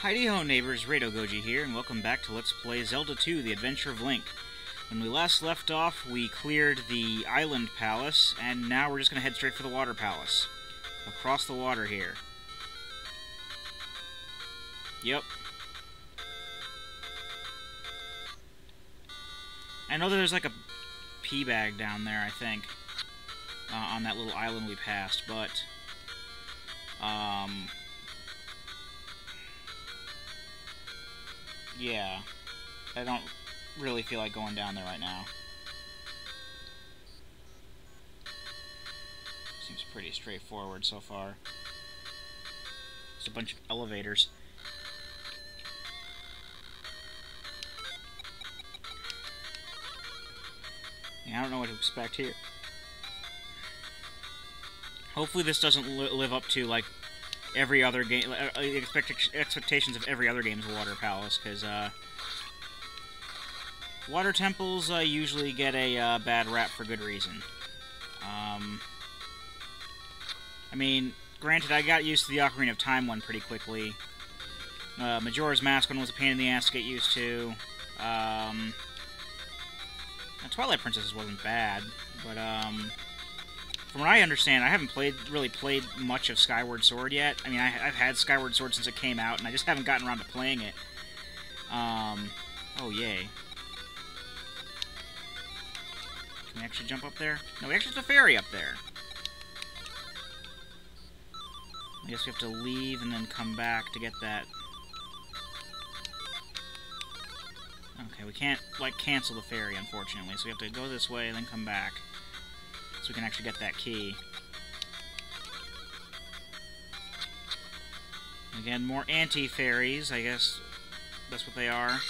Heidi-ho neighbors, Rado Goji here, and welcome back to Let's Play Zelda 2, The Adventure of Link. When we last left off, we cleared the Island Palace, and now we're just going to head straight for the Water Palace. Across the water here. Yep. I know that there's like a pea bag down there, I think, on that little island we passed, but yeah, I don't really feel like going down there right now. Seems pretty straightforward so far. Just a bunch of elevators. Yeah, I don't know what to expect here. Hopefully this doesn't live up to, like, every other game, expectations of every other game's Water Palace, because, water temples usually get a bad rap for good reason. I mean, granted, I got used to the Ocarina of Time one pretty quickly. Majora's Mask one was a pain in the ass to get used to. Twilight Princess wasn't bad, but, from what I understand, I haven't really played much of Skyward Sword yet. I mean, I've had Skyward Sword since it came out, and I just haven't gotten around to playing it. Oh, yay. Can we actually jump up there? No, we actually have a ferry up there. I guess we have to leave and then come back to get that. Okay, we can't, like, cancel the ferry, unfortunately, so we have to go this way and then come back. So we can actually get that key. Again, more anti-fairies, I guess that's what they are.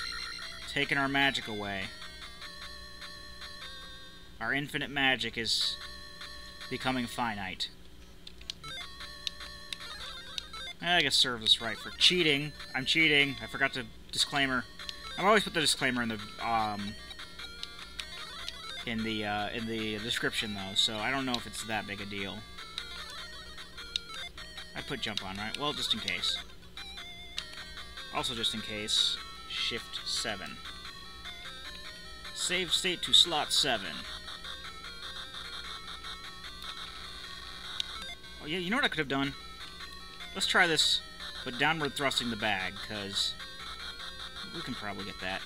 Taking our magic away. Our infinite magic is becoming finite. I guess serves us right for cheating. I'm cheating. I forgot the disclaimer. I've always put the disclaimer in the description, though, so I don't know if it's that big a deal. I put jump on, right? Well, just in case. Also, just in case, Shift 7. Save state to slot 7. Oh, yeah, you know what I could have done? Let's try this, but downward thrusting the bag, because we can probably get that.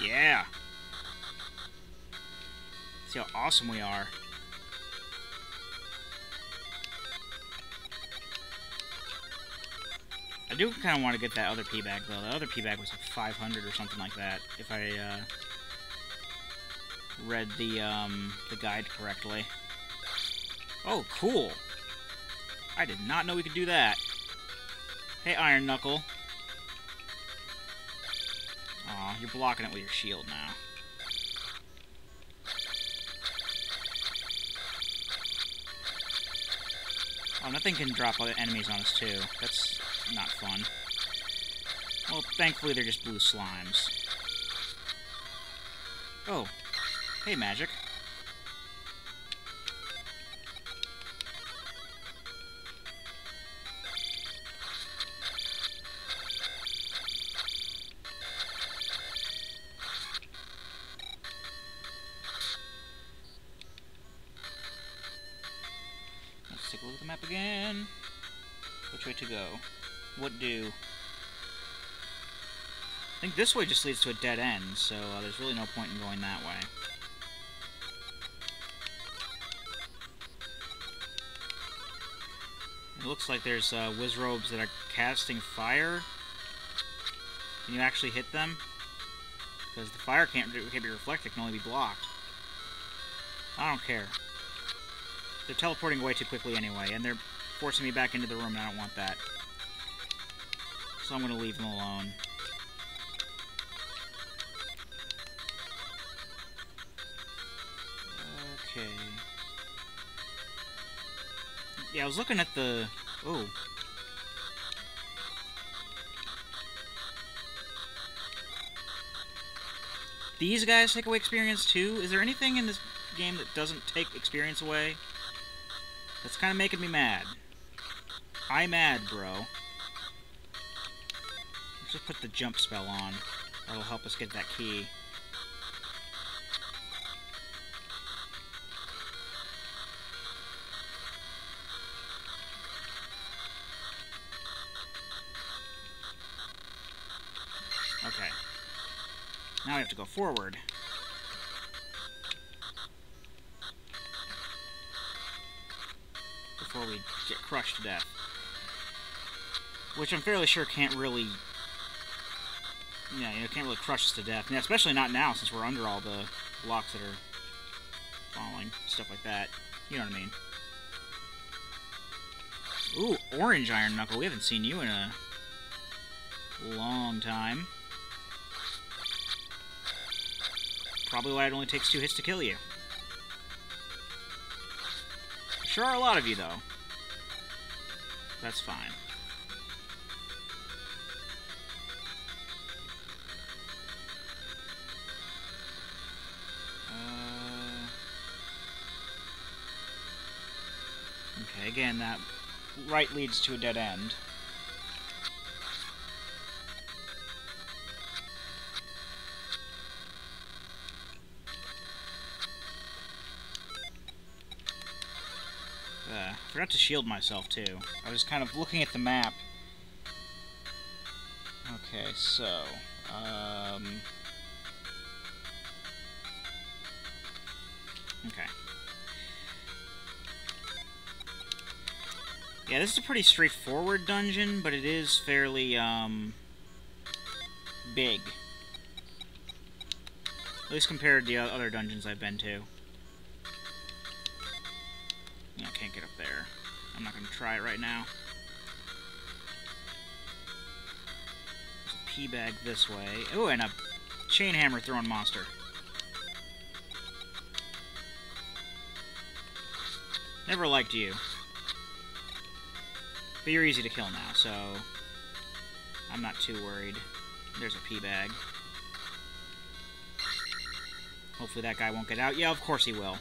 Yeah! See how awesome we are. I do kind of want to get that other pea bag, though. The other pea bag was like 500 or something like that, if I read the guide correctly. Oh, cool! I did not know we could do that. Hey, Iron Knuckle. Aw, you're blocking it with your shield now. Oh, nothing can drop other enemies on us, too. That's not fun. Well, thankfully they're just blue slimes. Oh. Hey, magic. Take a look at the map again. Which way to go? What do? I think this way just leads to a dead end, so there's really no point in going that way. It looks like there's Wizrobes that are casting fire. Can you actually hit them? Because the fire can't be reflected, it can only be blocked. I don't care. They're teleporting away too quickly anyway, and they're forcing me back into the room, and I don't want that. So I'm going to leave them alone. Okay. Yeah, I was looking at the... Oh. These guys take away experience too? Is there anything in this game that doesn't take experience away? That's kind of making me mad. I'm mad, bro. Just put the jump spell on. That'll help us get that key. Okay. Now we have to go forward. Before we get crushed to death. Which I'm fairly sure can't really... Yeah, can't really crush us to death. Yeah, especially not now, since we're under all the blocks that are falling. Stuff like that. You know what I mean. Ooh, orange Iron Knuckle. We haven't seen you in a long time. Probably why it only takes 2 hits to kill you. Sure are a lot of you, though. That's fine. Okay, again, that right leads to a dead end. I forgot to shield myself, too. I was kind of looking at the map. Okay, so... Okay. Yeah, this is a pretty straightforward dungeon, but it is fairly, big. At least compared to the other dungeons I've been to. I can't get up there. I'm not going to try it right now. There's a pea bag this way. Oh, and a chain hammer throwing monster. Never liked you. But you're easy to kill now, so I'm not too worried. There's a pea bag. Hopefully that guy won't get out. Yeah, of course he will.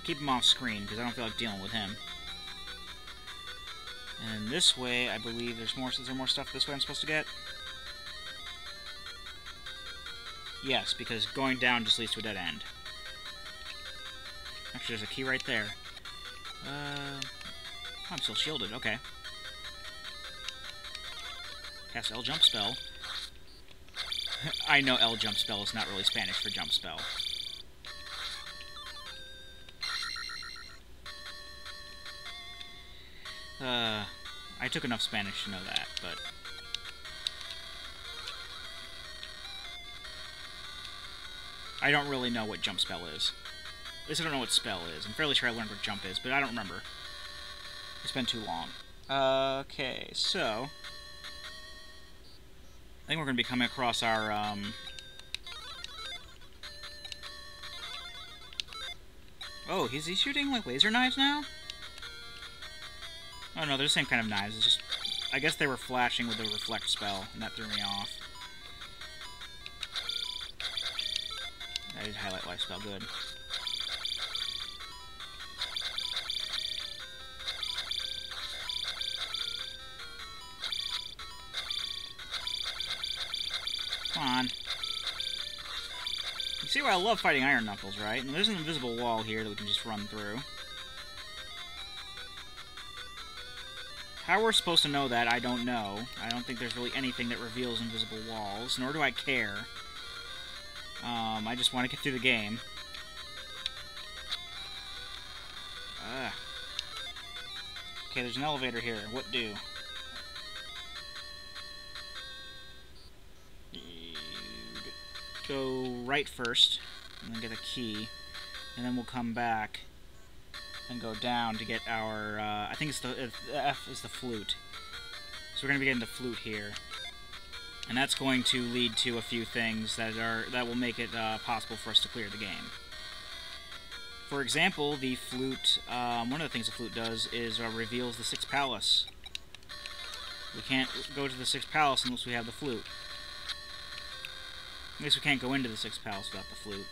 Keep him off screen, because I don't feel like dealing with him. And this way, I believe there's more... Is there more stuff this way I'm supposed to get? Yes, because going down just leads to a dead end. Actually, there's a key right there. I'm still shielded, okay. Cast L jump spell. I know L jump spell is not really Spanish for jump spell. I took enough Spanish to know that, but... I don't really know what jump spell is. At least I don't know what spell is. I'm fairly sure I learned what jump is, but I don't remember. It's been too long. Okay, so... I think we're going to be coming across our, Oh, is he shooting, like, laser knives now? Oh, no, they're the same kind of knives. It's just... I guess they were flashing with the reflect spell, and that threw me off. I did highlight life spell, good. Come on. You see why I love fighting Iron Knuckles, right? And there's an invisible wall here that we can just run through. How we're supposed to know that, I don't know. I don't think there's really anything that reveals invisible walls, nor do I care. I just want to get through the game. Okay, there's an elevator here. What do? Go right first, and then get a key, and then we'll come back and go down to get our, I think it's the F is the flute. So we're going to be getting the flute here. And that's going to lead to a few things that will make it possible for us to clear the game. For example, the flute, one of the things the flute does is reveals the Sixth Palace. We can't go to the Sixth Palace unless we have the flute. At least we can't go into the Sixth Palace without the flute.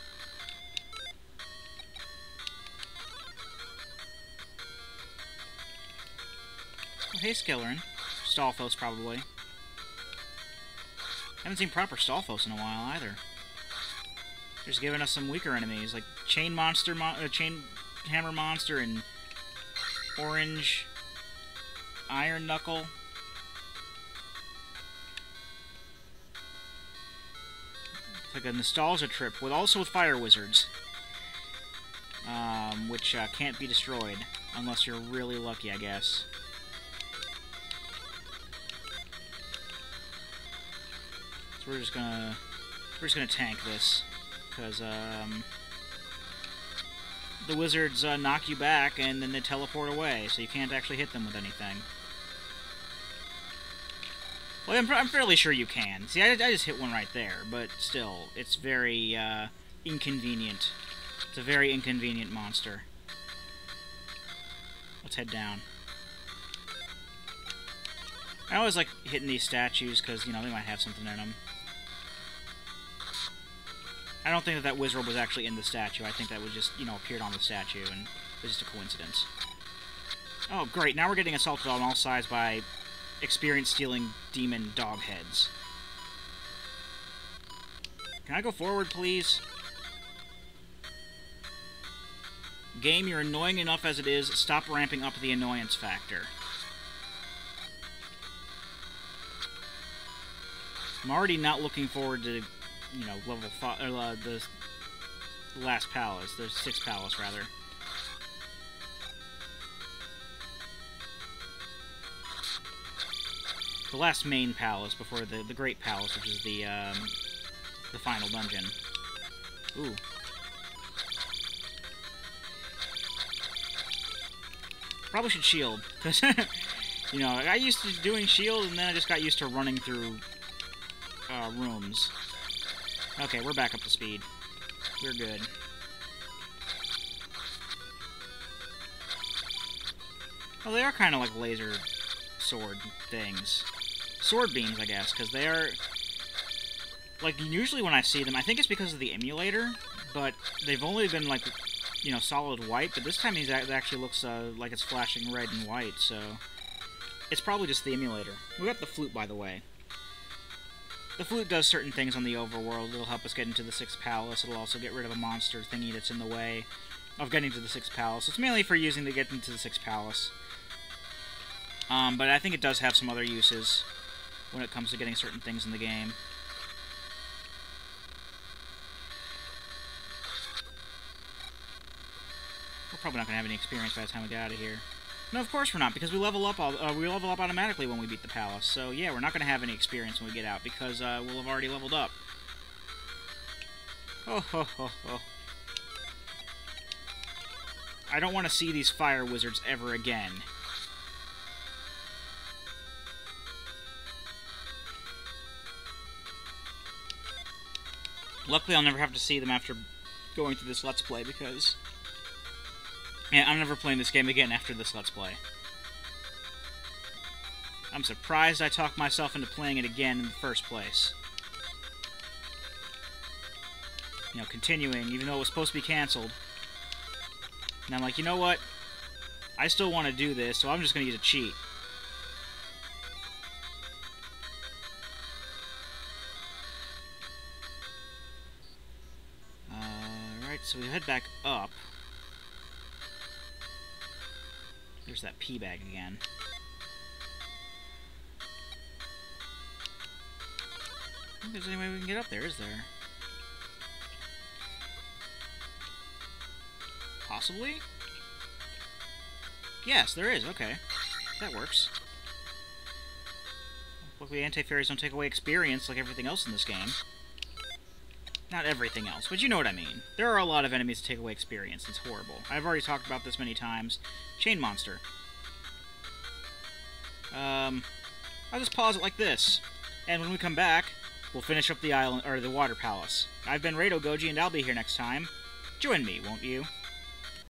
Oh, hey, Skillerin. Stalfos, probably. Haven't seen proper Stalfos in a while, either. Just giving us some weaker enemies, like Chain Monster, Chain Hammer Monster, and Orange Iron Knuckle. It's like a nostalgia trip, also with fire wizards. Which can't be destroyed, unless you're really lucky, I guess. So we're just gonna tank this, because the wizards knock you back and then they teleport away, so you can't actually hit them with anything. Well, I'm fairly sure you can. See, I just hit one right there, but still, it's very inconvenient. It's a very inconvenient monster. Let's head down. I always like hitting these statues because, you know, they might have something in them. I don't think that Wizrobe was actually in the statue. I think that was just, you know, appeared on the statue, and it was just a coincidence. Oh, great. Now we're getting assaulted on all sides by experience-stealing demon dog heads. Can I go forward, please? Game, you're annoying enough as it is. Stop ramping up the annoyance factor. I'm already not looking forward to, you know, level 5, or the last palace. There's 6th palace, rather. The last main palace before the Great Palace, which is the final dungeon. Ooh. Probably should shield, because, you know, I got used to doing shield, and then I just got used to running through rooms. Okay, we're back up to speed. We're good. Well, they are kind of like laser sword things. Sword beams, I guess, because they are... Like, usually when I see them, I think it's because of the emulator, but they've only been, like, you know, solid white, but this time it actually looks like it's flashing red and white, so... It's probably just the emulator. We got the flute, by the way. The flute does certain things on the overworld. It'll help us get into the 6th palace. It'll also get rid of a monster thingy that's in the way of getting to the 6th palace. It's mainly for using to get into the 6th palace. But I think it does have some other uses when it comes to getting certain things in the game. We're probably not going to have any experience by the time we get out of here. No, of course we're not, because we level up automatically when we beat the palace. So yeah, we're not going to have any experience when we get out, because we'll have already leveled up. Oh ho ho ho. I don't want to see these fire wizards ever again. Luckily, I'll never have to see them after going through this Let's Play, because... Yeah, I'm never playing this game again after this Let's Play. I'm surprised I talked myself into playing it again in the first place. You know, continuing, even though it was supposed to be cancelled. And I'm like, you know what? I still want to do this, so I'm just going to use a cheat. Alright, so we head back up. There's that pea bag again. I don't think there's any way we can get up there, is there? Possibly? Yes, there is, okay. That works. Luckily, anti-fairies don't take away experience like everything else in this game. Not everything else, but you know what I mean. There are a lot of enemies that take away experience. It's horrible. I've already talked about this many times. Chain Monster. I'll just pause it like this. And when we come back, we'll finish up the island, or the water palace. I've been Rado Goji, and I'll be here next time. Join me, won't you?